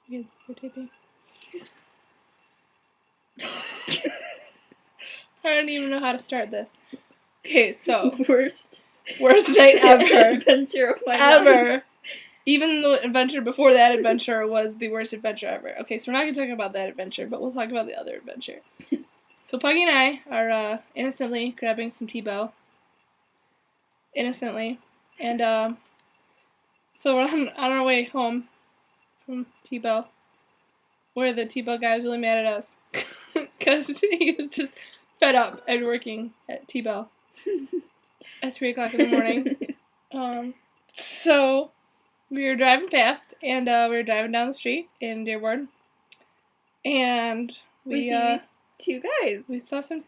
Against videotaping. I don't even know how to start this. Okay, so worst night ever. Adventure of my life. Even the adventure before that adventure was the worst adventure ever. Okay, so we're not going to talk about that adventure, but we'll talk about the other adventure. So Puggy and I are innocently grabbing some T-Bow. Innocently. And so we're on our way home from T-Bow, where the T-Bow guy was really mad at us because he was just fed up and working at T-Bow at 3 o'clock in the morning. So we were driving past, and we were driving down the street in Dearborn, and we see these two guys. We saw some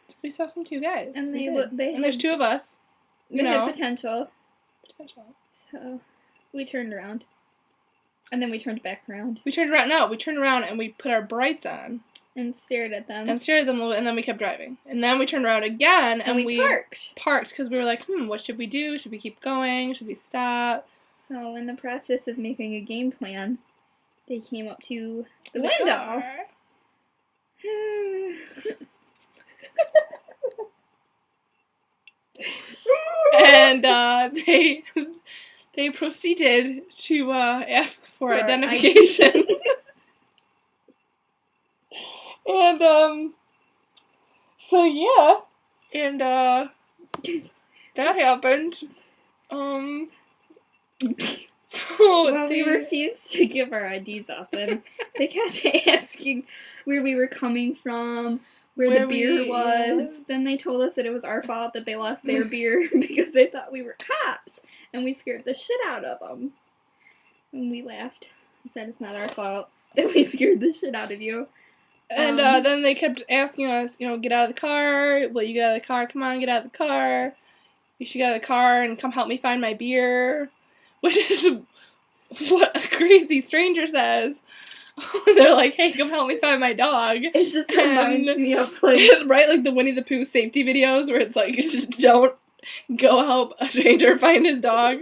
two guys, and and there's 2 of us. They had potential. So we turned around, and then we turned back around. We turned around, and we put our brights on. And stared at them. And a little bit, and then we kept driving. And then we turned around again, and we parked. Because we were like, what should we do? Should we keep going? Should we stop? So, in the process of making a game plan, they came up to the window. And they proceeded to ask for identification. And, so yeah, and, that happened, Well, we refused to give our IDs up, and they kept asking where we were coming from, where the beer was. Yeah. Then they told us that it was our fault that they lost their beer because they thought we were cops, and we scared the shit out of them. And we laughed. We said it's not our fault that we scared the shit out of you. And then they kept asking us, get out of the car. Will you get out of the car? Come on, get out of the car. You should get out of the car and come help me find my beer. Which is what a crazy stranger says. They're like, hey, come help me find my dog. It just reminds me of, right, like the Winnie the Pooh safety videos where it's like, just don't go help a stranger find his dog.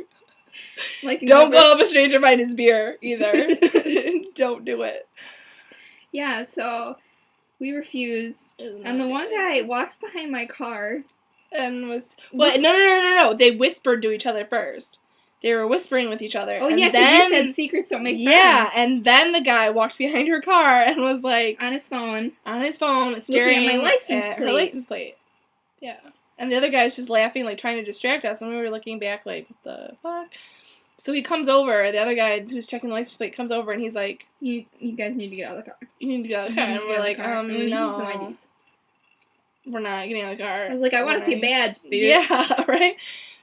Like, don't go help a stranger find his beer, either. Don't do it. Yeah, so we refused, and the one guy walks behind my car, and was no. They whispered to each other first. They were whispering with each other. Oh yeah, because you said secrets don't make friends. Yeah, and then the guy walked behind her car and was like on his phone, staring at my her license plate. Yeah, and the other guy was just laughing, like trying to distract us, and we were looking back, like, what the fuck. So he comes over, the other guy who's checking the license plate comes over, and he's like, You guys need to get out of the car. You need to get out of the car. And we're like, no. We're not getting out of the car. I was like, I want to see a badge, bitch. Yeah, right?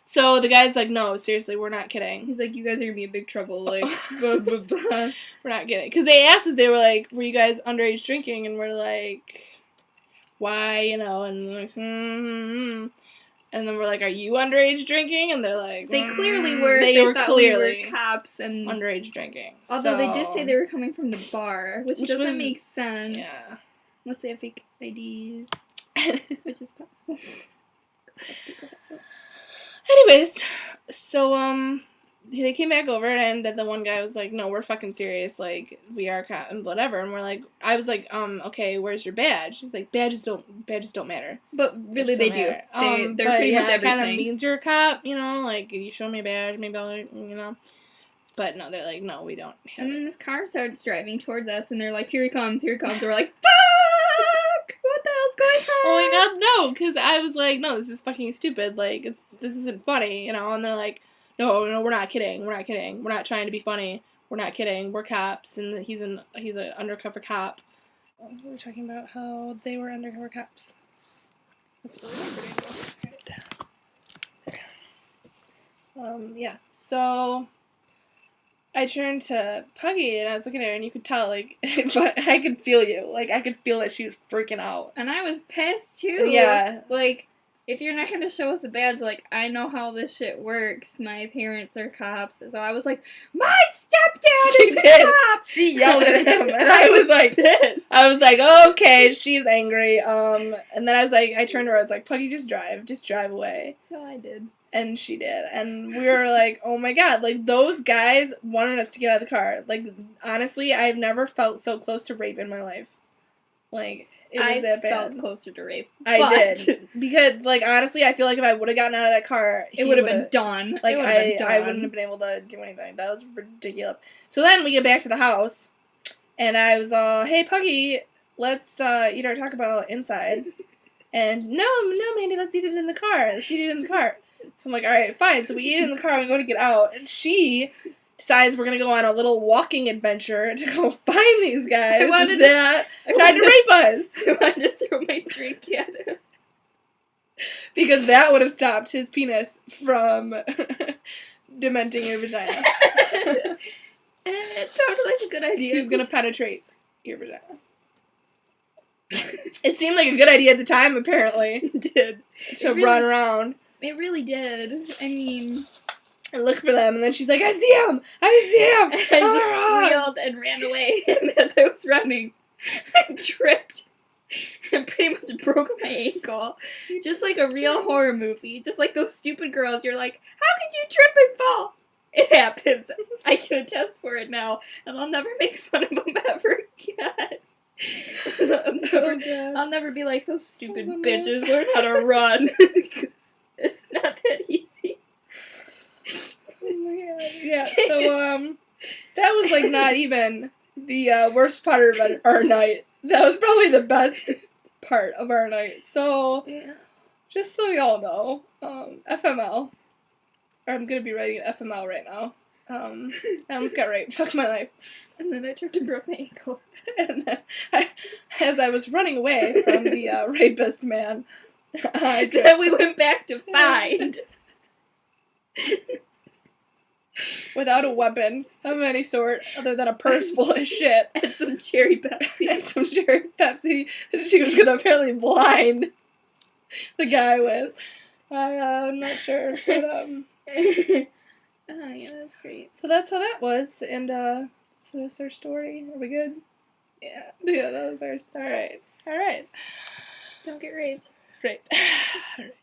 So the guy's like, no, seriously, we're not kidding. He's like, you guys are going to be in big trouble, like, We're not kidding. Because they asked us, they were like, were you guys underage drinking? And we're like, why, and like, And then we're like, are you underage drinking? And they're like, they clearly were. They were clearly we were cops and underage drinking. Although they did say they were coming from the bar, which doesn't make sense. Yeah. Unless they have fake IDs, which is possible. Anyways, so they came back over, and the one guy was like, no, we're fucking serious, like, we are and whatever. And we're like, I was like, okay, where's your badge? He's like, badges don't matter. But really they do. They're pretty much everything. It kind of means you're a cop, like, you show me a badge, maybe I'll, But no, they're like, no, we don't have And then this car starts driving towards us, and they're like, here he comes. And we're like, fuck! What the hell's going on? Oh my god, no, because I was like, no, this is fucking stupid, like, this isn't funny, and they're like, no, we're not kidding, we're not trying to be funny, we're not kidding, we're cops, and he's an undercover cop. We were talking about how they were undercover cops. That's really pretty right. Yeah, so I turned to Puggy, and I was looking at her, and you could tell, like, but I could feel you. Like, I could feel that she was freaking out. And I was pissed, too. Yeah. Like, if you're not going to show us a badge, like, I know how this shit works. My parents are cops. So I was like, my stepdad is a cop! She yelled at him, and I was like, pissed. I was like, okay, she's angry. And then I turned to her, I was like, Puggy, just drive away. So I did. And she did. And we were like, oh my god, like, those guys wanted us to get out of the car. Like, honestly, I've never felt so close to rape in my life. Like, it was that bad. I felt closer to rape. I did. Because, like, honestly, I feel like if I would have gotten out of that car, it would have been done. Like, I wouldn't have been able to do anything. That was ridiculous. So then we get back to the house, and I was hey, Puggy, let's eat our Taco Bell inside. And, no, Mandy, let's eat it in the car. Let's eat it in the car. So I'm like, all right, fine. So we eat it in the car and we go to get out. And she decides we're going to go on a little walking adventure to go find these guys that tried to rape us. I wanted to throw my drink at him. Because that would have stopped his penis from dementing your vagina. It sounded like a good idea. He was going to penetrate your vagina. It seemed like a good idea at the time, apparently. It did. To run around. It really did. I mean... And look for them, and then she's like, I see him! I see him! I just squealed and ran away, and as I was running, I tripped and pretty much broke my ankle. Just like a real horror movie. Just like those stupid girls. You're like, how could you trip and fall? It happens. I can attest for it now, and I'll never make fun of them ever again. I'll never be like, those stupid bitches learn how to run. It's not that easy. Oh my god. Yeah, so, that was, like, not even the worst part of our night. That was probably the best part of our night. So, yeah. Just so y'all know, FML. I'm gonna be writing FML right now. I almost got raped. Fuck my life. And then I tripped and broke my ankle. And then, as I was running away from the rapist man, then we went back to find. Without a weapon of any sort, other than a purse full of shit. And some cherry Pepsi. And some cherry Pepsi that she was gonna apparently blind the guy with. I'm not sure, but, Oh, yeah, that was great. So that's how that was, and, so that's our story. Are we good? Yeah. Yeah, that was our... Alright. Don't get raped. Great. Alright.